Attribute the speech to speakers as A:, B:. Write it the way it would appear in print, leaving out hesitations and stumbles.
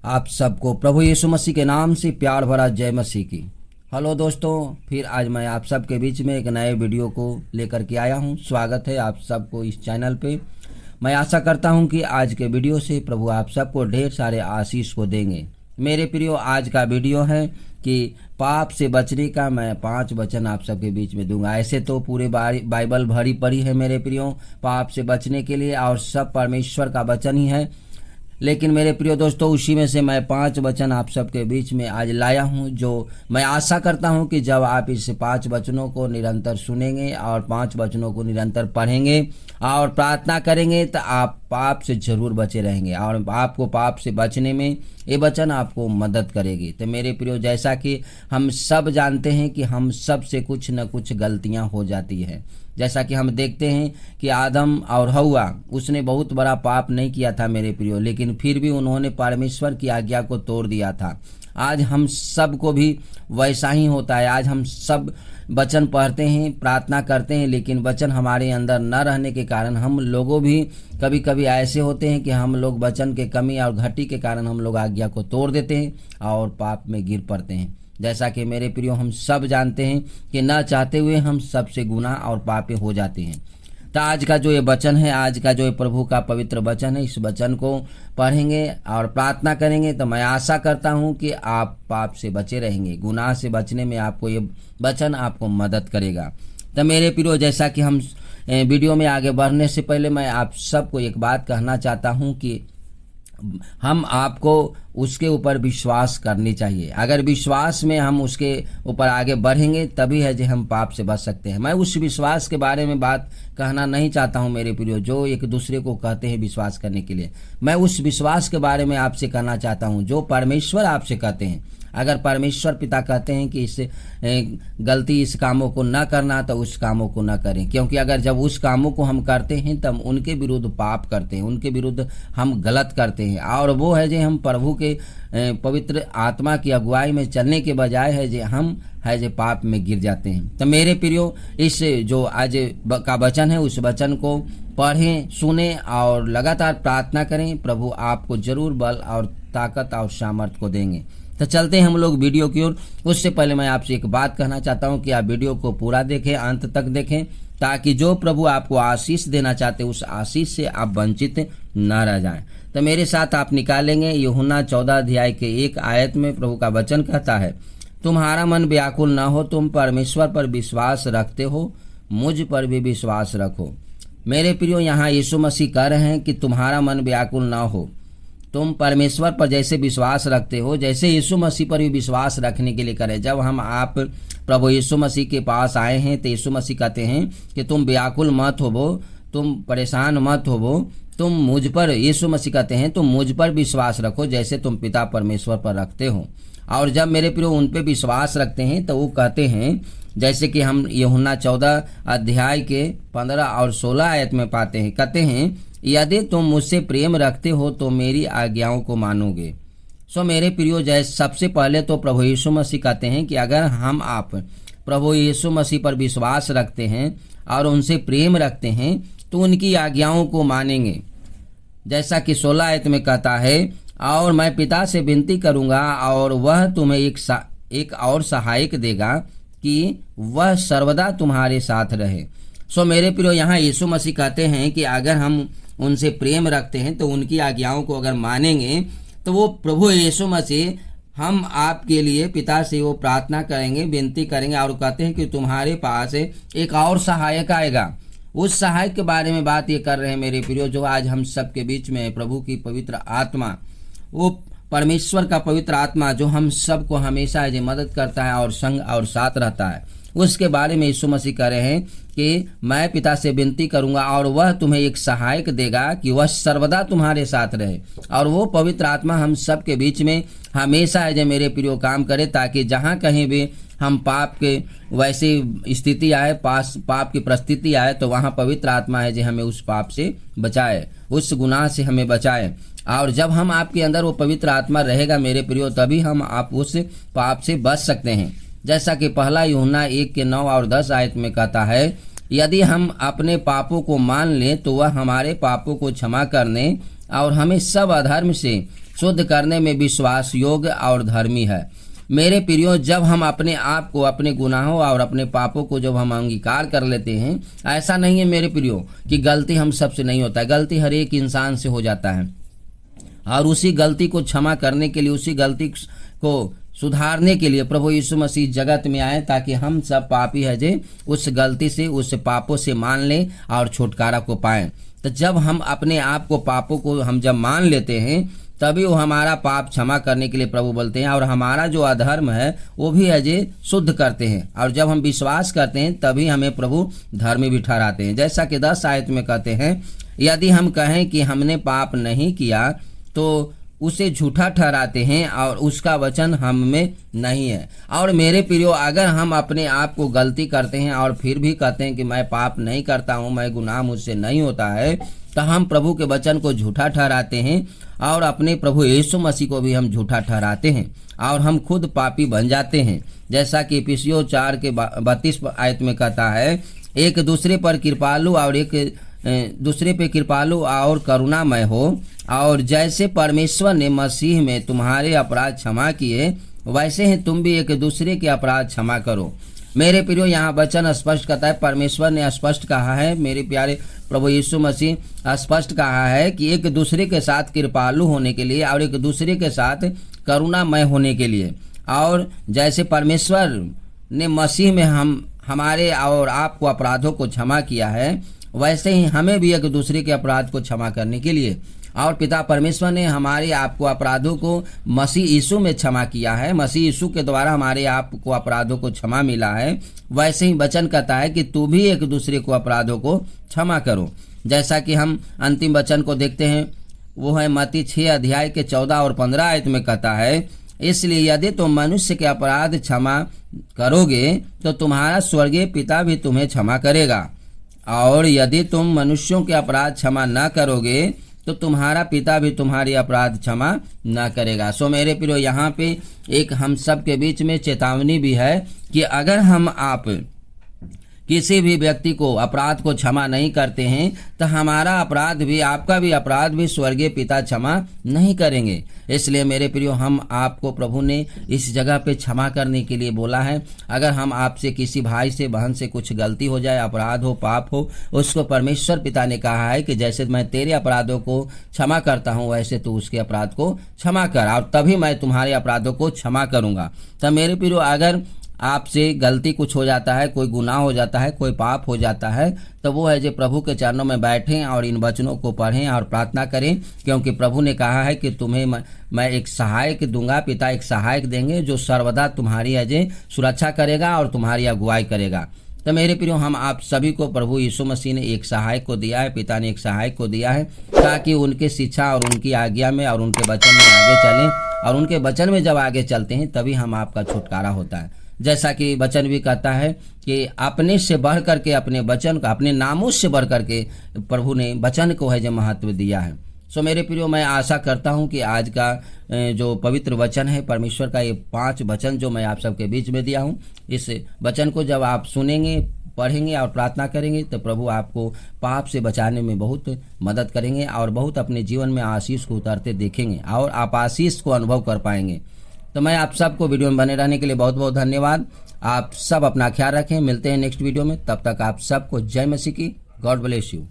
A: आप सबको प्रभु यीशु मसीह के नाम से प्यार भरा जय मसीह की। हेलो दोस्तों, फिर आज मैं आप सबके बीच में एक नए वीडियो को लेकर के आया हूं। स्वागत है आप सबको इस चैनल पे। मैं आशा करता हूं कि आज के वीडियो से प्रभु आप सबको ढेर सारे आशीष को देंगे। मेरे प्रियो, आज का वीडियो है कि पाप से बचने का मैं 5 वचन आप सबके बीच में दूंगा। ऐसे तो पूरे बाइबल भरी पड़ी है मेरे प्रियो पाप से बचने के लिए, और सब परमेश्वर का वचन ही है। लेकिन मेरे प्रियो दोस्तों, उसी में से मैं 5 वचन आप सबके बीच में आज लाया हूं, जो मैं आशा करता हूं कि जब आप इस 5 वचनों को निरंतर सुनेंगे और 5 वचनों को निरंतर पढ़ेंगे और प्रार्थना करेंगे तो आप पाप से जरूर बचे रहेंगे, और आपको पाप से बचने में ये वचन आपको मदद करेगी। तो मेरे प्रियो, जैसा कि हम सब जानते हैं कि हम सब से कुछ न कुछ गलतियां हो जाती है। जैसा कि हम देखते हैं कि आदम और हव्वा, उसने बहुत बड़ा पाप नहीं किया था मेरे प्रियो, लेकिन फिर भी उन्होंने परमेश्वर की आज्ञा को तोड़ दिया था। आज हम सब को भी वैसा ही होता है। आज हम सब वचन पढ़ते हैं, प्रार्थना करते हैं, लेकिन वचन हमारे अंदर न रहने के कारण हम लोगों भी कभी कभी ऐसे होते हैं कि हम लोग वचन के कमी और घटी के कारण हम लोग आज्ञा को तोड़ देते हैं और पाप में गिर पड़ते हैं। जैसा कि मेरे प्रियो, हम सब जानते हैं कि न चाहते हुए हम सबसे गुनाह और पापी हो जाते हैं। तो आज का जो ये वचन है, आज का जो ये प्रभु का पवित्र वचन है, इस वचन को पढ़ेंगे और प्रार्थना करेंगे तो मैं आशा करता हूं कि आप पाप से बचे रहेंगे। गुनाह से बचने में आपको ये वचन आपको मदद करेगा। तो मेरे प्रियो, जैसा कि हम वीडियो में आगे बढ़ने से पहले मैं आप सबको एक बात कहना चाहता हूं कि हम आपको उसके ऊपर विश्वास करनी चाहिए। अगर विश्वास में हम उसके ऊपर आगे बढ़ेंगे तभी है जो हम पाप से बच सकते हैं। मैं उस विश्वास के बारे में बात कहना नहीं चाहता हूं मेरे प्रियो, जो एक दूसरे को कहते हैं विश्वास करने के लिए। मैं उस विश्वास के बारे में आपसे कहना चाहता हूं जो परमेश्वर आपसे कहते हैं। अगर परमेश्वर पिता कहते हैं कि इस गलती इस कामों को न करना, तो उस कामों को न करें, क्योंकि अगर जब उस कामों को हम करते हैं तब उनके विरुद्ध पाप करते हैं, उनके विरुद्ध हम गलत करते हैं। और वो है जो हम प्रभु के पवित्र आत्मा की अगुवाई में चलने के बजाय है जो हम है जो पाप में गिर जाते हैं। तो मेरे प्रियो, इस जो आज का वचन है उस वचन को पढ़ें, सुने और लगातार प्रार्थना करें। प्रभु आपको जरूर बल और ताकत और सामर्थ्य को देंगे। तो चलते हैं हम लोग वीडियो की ओर। उससे पहले मैं आपसे एक बात कहना चाहता हूं कि आप वीडियो को पूरा देखें, अंत तक देखें, ताकि जो प्रभु आपको आशीष देना चाहते उस आशीष से आप वंचित न रह जाएं। तो मेरे साथ आप निकालेंगे यूहन्ना 14 अध्याय के 1 आयत में प्रभु का वचन कहता है, तुम्हारा मन व्याकुल न हो, तुम परमेश्वर पर विश्वास रखते हो, मुझ पर भी विश्वास रखो। मेरे प्रियो, यहाँ यीशु मसीह कह रहे हैं कि तुम्हारा मन व्याकुल न हो। तुम परमेश्वर पर जैसे विश्वास रखते हो, जैसे यीशु मसीह पर भी विश्वास रखने के लिए करें। जब हम आप प्रभु यीशु मसीह के पास आए हैं तो यीशु मसीह कहते हैं कि तुम व्याकुल मत होवो, तुम परेशान मत होवो, तुम मुझ पर, यीशु मसीह कहते हैं तुम मुझ पर विश्वास रखो जैसे तुम पिता परमेश्वर पर रखते हो। और जब मेरे प्रियो उन पे विश्वास रखते हैं तो वो कहते हैं, जैसे कि हम यूहन्ना 14 अध्याय के 15 और 16 आयत में पाते हैं, कहते हैं, यदि तुम मुझसे प्रेम रखते हो तो मेरी आज्ञाओं को मानोगे। सो मेरे प्रियो, जैसे सबसे पहले तो प्रभु यीशु मसीह कहते हैं कि अगर हम आप प्रभु यीशु मसीह पर विश्वास रखते हैं और उनसे प्रेम रखते हैं तो उनकी आज्ञाओं को मानेंगे। जैसा कि 16 आयत में कहता है, और मैं पिता से विनती करूंगा और वह तुम्हें एक और सहायक देगा कि वह सर्वदा तुम्हारे साथ रहे। सो मेरे प्रियो, यहाँ यीशु मसीह कहते हैं कि अगर हम उनसे प्रेम रखते हैं तो उनकी आज्ञाओं को अगर मानेंगे तो वो प्रभु यीशु मसीह हम आपके लिए पिता से वो प्रार्थना करेंगे, विनती करेंगे, और कहते हैं कि तुम्हारे पास एक और सहायक आएगा। उस सहायक के बारे में बात ये कर रहे हैं मेरे प्रियो, जो आज हम सबके बीच में प्रभु की पवित्र आत्मा, वो परमेश्वर का पवित्र आत्मा जो हम सबको हमेशा जो मदद करता है और संग और साथ रहता है, उसके बारे में यीशु मसीह कह रहे हैं कि मैं पिता से विनती करूंगा और वह तुम्हें एक सहायक देगा कि वह सर्वदा तुम्हारे साथ रहे। और वो पवित्र आत्मा हम सब के बीच में हमेशा है जो मेरे प्रियो काम करे, ताकि जहाँ कहीं भी हम पाप के वैसी स्थिति आए, पाप की परिस्थिति आए, तो वहाँ पवित्र आत्मा है जो हमें उस पाप से बचाए, उस गुनाह से हमें बचाए। और जब हम आपके अंदर वो पवित्र आत्मा रहेगा मेरे प्रियो, तभी हम आप उस पाप से बच सकते हैं। जैसा कि पहला यूहन्ना 1 के 9 और 10 आयत में कहता है, यदि हम अपने पापों को मान लें तो वह हमारे पापों को क्षमा करने और हमें सब अधर्म से शुद्ध करने में विश्वास योग्य और धर्मी है। मेरे प्रियो, जब हम अपने आप को, अपने गुनाहों और अपने पापों को जब हम अंगीकार कर लेते हैं, ऐसा नहीं है मेरे प्रियो कि गलती हम सबसे नहीं होता है, गलती हर एक इंसान से हो जाता है। और उसी गलती को क्षमा करने के लिए, उसी गलती को सुधारने के लिए प्रभु यीशु मसीह जगत में आए, ताकि हम सब पापी है जे उस गलती से, उस पापों से मान लें और छुटकारा को पाएं। तो जब हम अपने आप को, पापों को हम जब मान लेते हैं, तभी वो हमारा पाप क्षमा करने के लिए प्रभु बोलते हैं, और हमारा जो अधर्म है वो भी है जे शुद्ध करते हैं। और जब हम विश्वास करते हैं तभी हमें प्रभु धर्मी भी ठहराते हैं। जैसा कि 10 आयत में कहते हैं, यदि हम कहें कि हमने पाप नहीं किया तो उसे झूठा ठहराते हैं और उसका वचन हम में नहीं है। और मेरे प्रियो, अगर हम अपने आप को गलती करते हैं और फिर भी कहते हैं कि मैं पाप नहीं करता हूँ, मैं गुनाह मुझसे नहीं होता है, तो हम प्रभु के वचन को झूठा ठहराते हैं और अपने प्रभु यीशु मसीह को भी हम झूठा ठहराते हैं और हम खुद पापी बन जाते हैं। जैसा कि इफिसियों 4 के 32 आयत में कहता है, एक दूसरे पर कृपालु और एक दूसरे पे कृपालु और करुणामय हो, और जैसे परमेश्वर ने मसीह में तुम्हारे अपराध क्षमा किए, वैसे ही तुम भी एक दूसरे के अपराध क्षमा करो। मेरे प्रियो, यहाँ वचन स्पष्ट कहता है, परमेश्वर ने स्पष्ट कहा है, मेरे प्यारे प्रभु यीशु मसीह स्पष्ट कहा है कि एक दूसरे के साथ कृपालु होने के लिए और एक दूसरे के साथ करुणामय होने के लिए, और जैसे परमेश्वर ने मसीह में हमारे और आपको अपराधों को क्षमा किया है, वैसे ही हमें भी एक दूसरे के अपराध को क्षमा करने के लिए, और पिता परमेश्वर ने हमारे आपको अपराधों को मसीह यीशु में क्षमा किया है, मसीह यीशु के द्वारा हमारे आपको अपराधों को क्षमा मिला है। वैसे ही वचन कहता है कि तू भी एक दूसरे को अपराधों को क्षमा करो। जैसा कि हम अंतिम वचन को देखते हैं, वो है मत्ती 6 अध्याय के 14 और 15 आयत में कहता है, इसलिए यदि तुम मनुष्य के अपराध क्षमा करोगे तो तुम्हारा स्वर्गीय पिता भी तुम्हें क्षमा करेगा, और यदि तुम मनुष्यों के अपराध क्षमा न करोगे तो तुम्हारा पिता भी तुम्हारी अपराध क्षमा न करेगा। सो मेरे प्रियो, यहाँ पे एक हम सब के बीच में चेतावनी भी है कि अगर हम आप किसी भी व्यक्ति को अपराध को क्षमा नहीं करते हैं तो हमारा अपराध भी, आपका भी अपराध भी स्वर्गीय पिता क्षमा नहीं करेंगे। इसलिए मेरे प्रियो, हम आपको प्रभु ने इस जगह पे क्षमा करने के लिए बोला है। अगर हम आपसे, किसी भाई से, बहन से कुछ गलती हो जाए, अपराध हो, पाप हो, उसको परमेश्वर पिता ने कहा है कि जैसे मैं तेरे अपराधों को क्षमा करता हूँ वैसे तू उसके अपराध को क्षमा कर, और तभी मैं तुम्हारे अपराधों को क्षमा करूँगा। तब मेरे प्रियो, अगर आपसे गलती कुछ हो जाता है, कोई गुनाह हो जाता है, कोई पाप हो जाता है, तो वो है जो प्रभु के चरणों में बैठें और इन वचनों को पढ़ें और प्रार्थना करें, क्योंकि प्रभु ने कहा है कि तुम्हें मैं एक सहायक दूंगा, पिता एक सहायक देंगे जो सर्वदा तुम्हारी अजय सुरक्षा करेगा और तुम्हारी अगुवाई करेगा। तो मेरे प्रियो, हम आप सभी को प्रभु यीशु मसीह ने एक सहायक को दिया है, पिता ने एक सहायक को दिया है, ताकि उनके शिक्षा और उनकी आज्ञा में और उनके वचन में आगे चलें, और उनके वचन में जब आगे चलते हैं तभी हम आपका छुटकारा होता है। जैसा कि वचन भी कहता है कि अपने से बढ़ करके, अपने वचन का, अपने नामों से बढ़ करके प्रभु ने वचन को है जो महत्व दिया है। सो मेरे प्रियो, मैं आशा करता हूं कि आज का जो पवित्र वचन है परमेश्वर का, ये 5 वचन जो मैं आप सबके बीच में दिया हूं, इस वचन को जब आप सुनेंगे, पढ़ेंगे और प्रार्थना करेंगे तो प्रभु आपको पाप से बचाने में बहुत मदद करेंगे और बहुत अपने जीवन में आशीष को उतारते देखेंगे और आप आशीष को अनुभव कर पाएंगे। तो मैं आप सबको वीडियो में बने रहने के लिए बहुत बहुत धन्यवाद। आप सब अपना ख्याल रखें, मिलते हैं नेक्स्ट वीडियो में। तब तक आप सबको जय मसीह की। God bless you.